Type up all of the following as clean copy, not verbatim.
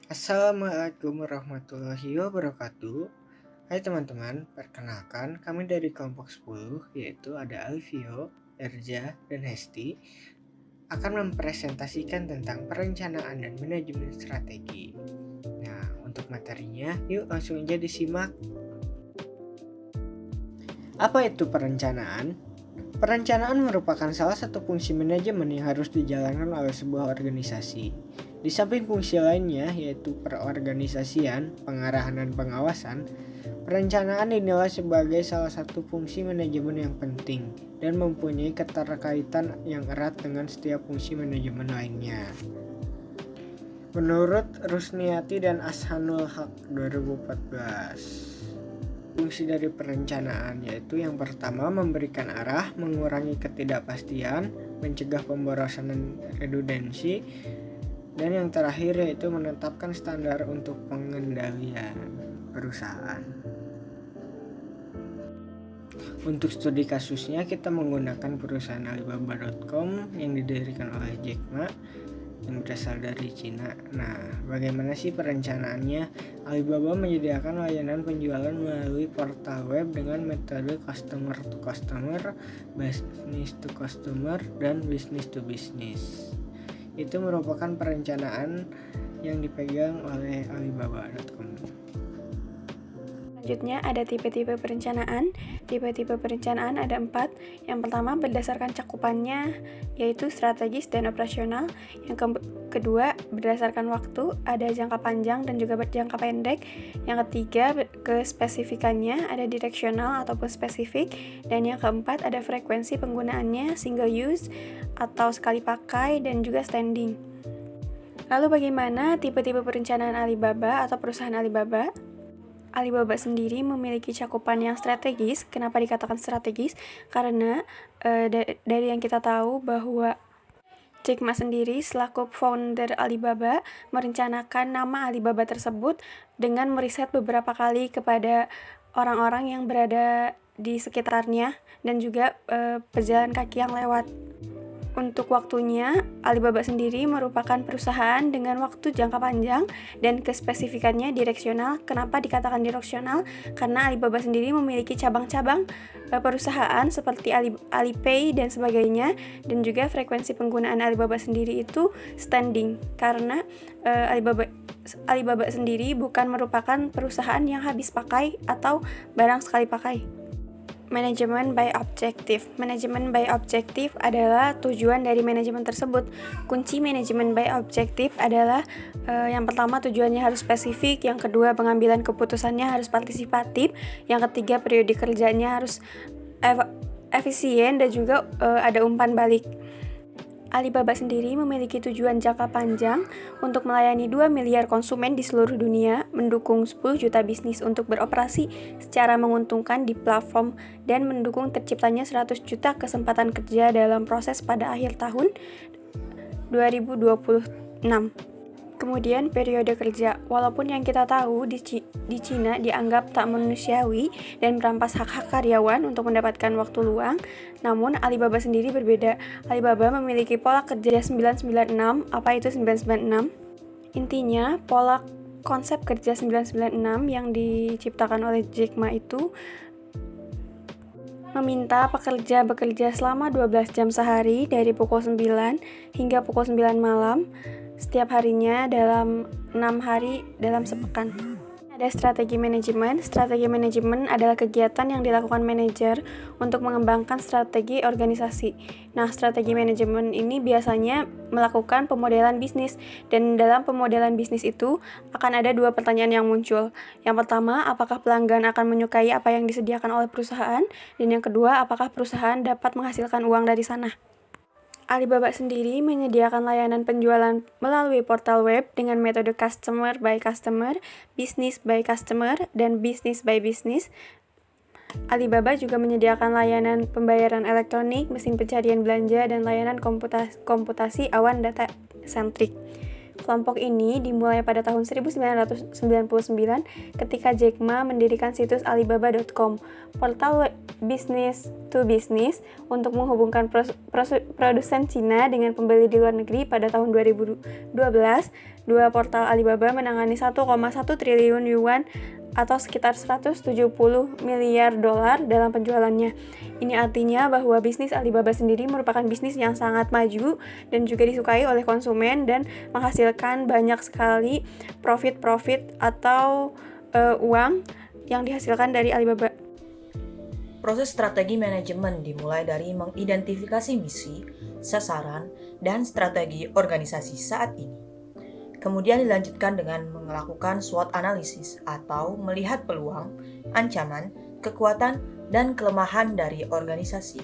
Assalamualaikum warahmatullahi wabarakatuh. Hai teman-teman, perkenalkan kami dari kelompok 10 yaitu ada Alvio, Erja, dan Hesti akan mempresentasikan tentang perencanaan dan manajemen strategi. Nah, untuk materinya yuk langsung aja disimak. Apa itu perencanaan? Perencanaan merupakan salah satu fungsi manajemen yang harus dijalankan oleh sebuah organisasi. Di samping fungsi lainnya yaitu perorganisasian, pengarahan dan pengawasan, perencanaan dinilai sebagai salah satu fungsi manajemen yang penting dan mempunyai keterkaitan yang erat dengan setiap fungsi manajemen lainnya. Menurut Rusniati dan Ashanul Haq 2014. Fungsi dari perencanaan yaitu yang pertama memberikan arah, mengurangi ketidakpastian, mencegah pemborosan dan redundansi, dan yang terakhir yaitu menetapkan standar untuk pengendalian perusahaan. Untuk studi kasusnya kita menggunakan perusahaan Alibaba.com yang didirikan oleh Jack Ma yang berasal dari Cina. Nah, bagaimana sih perencanaannya? Alibaba menyediakan layanan penjualan melalui portal web dengan metode customer to customer, business to customer, dan business to business. Itu merupakan perencanaan yang dipegang oleh Alibaba.com. Selanjutnya ada tipe-tipe perencanaan. Tipe-tipe perencanaan ada 4. Yang pertama berdasarkan cakupannya yaitu strategis dan operasional. Yang kedua berdasarkan waktu, ada jangka panjang dan juga jangka pendek. Yang ketiga kespesifikannya, ada direksional ataupun spesifik. Dan yang keempat ada frekuensi penggunaannya, single use atau sekali pakai dan juga standing. Lalu bagaimana tipe-tipe perencanaan Alibaba atau perusahaan Alibaba? Alibaba sendiri memiliki cakupan yang strategis. Kenapa dikatakan strategis? Karena dari yang kita tahu bahwa Jack Ma sendiri selaku founder Alibaba merencanakan nama Alibaba tersebut dengan meriset beberapa kali kepada orang-orang yang berada di sekitarnya dan juga pejalan kaki yang lewat. Untuk waktunya, Alibaba sendiri merupakan perusahaan dengan waktu jangka panjang dan kespesifikannya direksional. Kenapa dikatakan direksional? Karena Alibaba sendiri memiliki cabang-cabang perusahaan seperti Alipay dan sebagainya, dan juga frekuensi penggunaan Alibaba sendiri itu standing. Karena Alibaba sendiri bukan merupakan perusahaan yang habis pakai atau barang sekali pakai. Manajemen by objective. Manajemen by objective adalah tujuan dari manajemen tersebut. Kunci manajemen by objective adalah yang pertama tujuannya harus spesifik, yang kedua pengambilan keputusannya harus partisipatif, yang ketiga periode kerjanya harus efisien dan juga ada umpan balik. Alibaba sendiri memiliki tujuan jangka panjang untuk melayani 2 miliar konsumen di seluruh dunia, mendukung 10 juta bisnis untuk beroperasi secara menguntungkan di platform, dan mendukung terciptanya 100 juta kesempatan kerja dalam proses pada akhir tahun 2026. Kemudian periode kerja, walaupun yang kita tahu di Cina dianggap tak manusiawi dan merampas hak-hak karyawan untuk mendapatkan waktu luang, namun Alibaba sendiri berbeda. Alibaba memiliki pola kerja 996. Apa itu 996? Intinya, pola konsep kerja 996 yang diciptakan oleh Jack Ma itu meminta pekerja bekerja selama 12 jam sehari dari pukul 9 hingga pukul 9 malam setiap harinya dalam 6 hari dalam sepekan. Ada strategi manajemen. Strategi manajemen adalah kegiatan yang dilakukan manajer untuk mengembangkan strategi organisasi. Nah, strategi manajemen ini biasanya melakukan pemodelan bisnis, dan dalam pemodelan bisnis itu akan ada 2 pertanyaan yang muncul. Yang pertama, apakah pelanggan akan menyukai apa yang disediakan oleh perusahaan? Dan yang kedua, apakah perusahaan dapat menghasilkan uang dari sana? Alibaba sendiri menyediakan layanan penjualan melalui portal web dengan metode customer by customer, business by customer, dan business by business. Alibaba juga menyediakan layanan pembayaran elektronik, mesin pencarian belanja, dan layanan komputasi awan data sentrik. Kelompok ini dimulai pada tahun 1999 ketika Jack Ma mendirikan situs Alibaba.com. business to business untuk menghubungkan produsen Cina dengan pembeli di luar negeri pada tahun 2012, dua portal Alibaba menangani 1,1 triliun yuan atau sekitar 170 miliar dolar dalam penjualannya. Ini artinya bahwa bisnis Alibaba sendiri merupakan bisnis yang sangat maju dan juga disukai oleh konsumen dan menghasilkan banyak sekali profit atau uang yang dihasilkan dari Alibaba. Proses strategi manajemen dimulai dari mengidentifikasi misi, sasaran, dan strategi organisasi saat ini. Kemudian dilanjutkan dengan melakukan SWOT analisis atau melihat peluang, ancaman, kekuatan, dan kelemahan dari organisasi.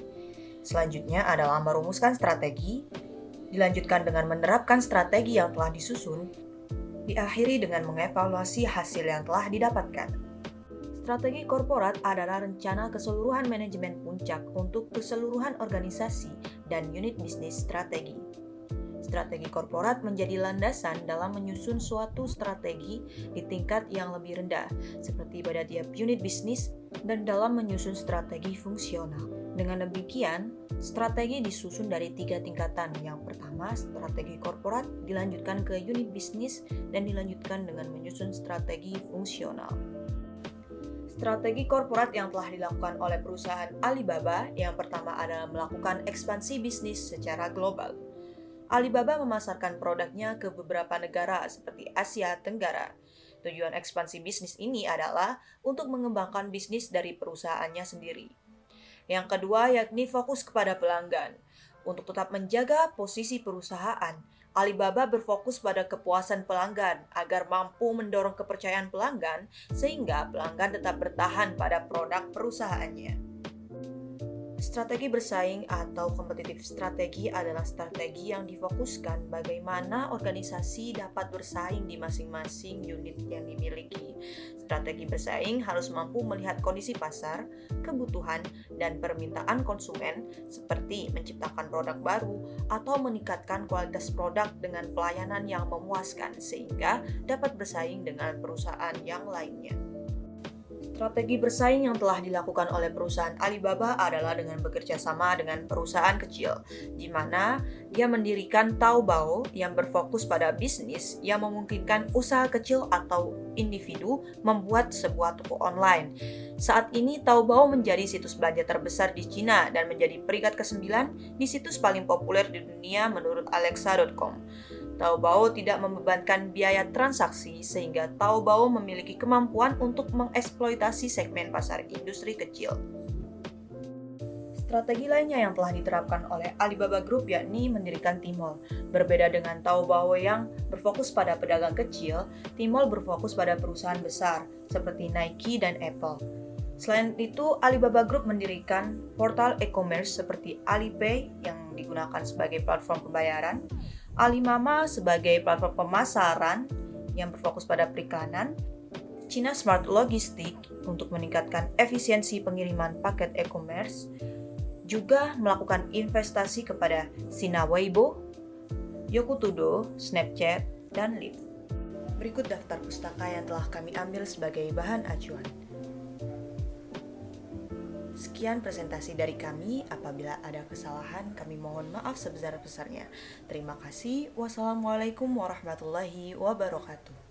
Selanjutnya adalah merumuskan strategi, dilanjutkan dengan menerapkan strategi yang telah disusun, diakhiri dengan mengevaluasi hasil yang telah didapatkan. Strategi korporat adalah rencana keseluruhan manajemen puncak untuk keseluruhan organisasi dan unit bisnis strategi. Strategi korporat menjadi landasan dalam menyusun suatu strategi di tingkat yang lebih rendah, seperti pada tiap unit bisnis dan dalam menyusun strategi fungsional. Dengan demikian, strategi disusun dari 3 tingkatan. Yang pertama, strategi korporat, dilanjutkan ke unit bisnis, dan dilanjutkan dengan menyusun strategi fungsional. Strategi korporat yang telah dilakukan oleh perusahaan Alibaba yang pertama adalah melakukan ekspansi bisnis secara global. Alibaba memasarkan produknya ke beberapa negara seperti Asia Tenggara. Tujuan ekspansi bisnis ini adalah untuk mengembangkan bisnis dari perusahaannya sendiri. Yang kedua yakni fokus kepada pelanggan. Untuk tetap menjaga posisi perusahaan, Alibaba berfokus pada kepuasan pelanggan agar mampu mendorong kepercayaan pelanggan sehingga pelanggan tetap bertahan pada produk perusahaannya. Strategi bersaing atau competitive strategi adalah strategi yang difokuskan bagaimana organisasi dapat bersaing di masing-masing unit yang dimiliki. Strategi bersaing harus mampu melihat kondisi pasar, kebutuhan, dan permintaan konsumen seperti menciptakan produk baru atau meningkatkan kualitas produk dengan pelayanan yang memuaskan sehingga dapat bersaing dengan perusahaan yang lainnya. Strategi bersaing yang telah dilakukan oleh perusahaan Alibaba adalah dengan bekerja sama dengan perusahaan kecil, di mana dia mendirikan Taobao yang berfokus pada bisnis yang memungkinkan usaha kecil atau individu membuat sebuah toko online. Saat ini Taobao menjadi situs belanja terbesar di Cina dan menjadi peringkat ke-9 di situs paling populer di dunia menurut Alexa.com. Taobao tidak membebankan biaya transaksi sehingga Taobao memiliki kemampuan untuk mengeksploitasi segmen pasar industri kecil. Strategi lainnya yang telah diterapkan oleh Alibaba Group yakni mendirikan Tmall. Berbeda dengan Taobao yang berfokus pada pedagang kecil, Tmall berfokus pada perusahaan besar seperti Nike dan Apple. Selain itu, Alibaba Group mendirikan portal e-commerce seperti Alipay yang digunakan sebagai platform pembayaran, Alimama sebagai platform pemasaran yang berfokus pada periklanan, China Smart Logistic untuk meningkatkan efisiensi pengiriman paket e-commerce, juga melakukan investasi kepada Sina Weibo, Yokutudo, Snapchat, dan Lyft. Berikut daftar pustaka yang telah kami ambil sebagai bahan acuan. Sekian presentasi dari kami. Apabila ada kesalahan, kami mohon maaf sebesar-besarnya. Terima kasih. Wassalamualaikum warahmatullahi wabarakatuh.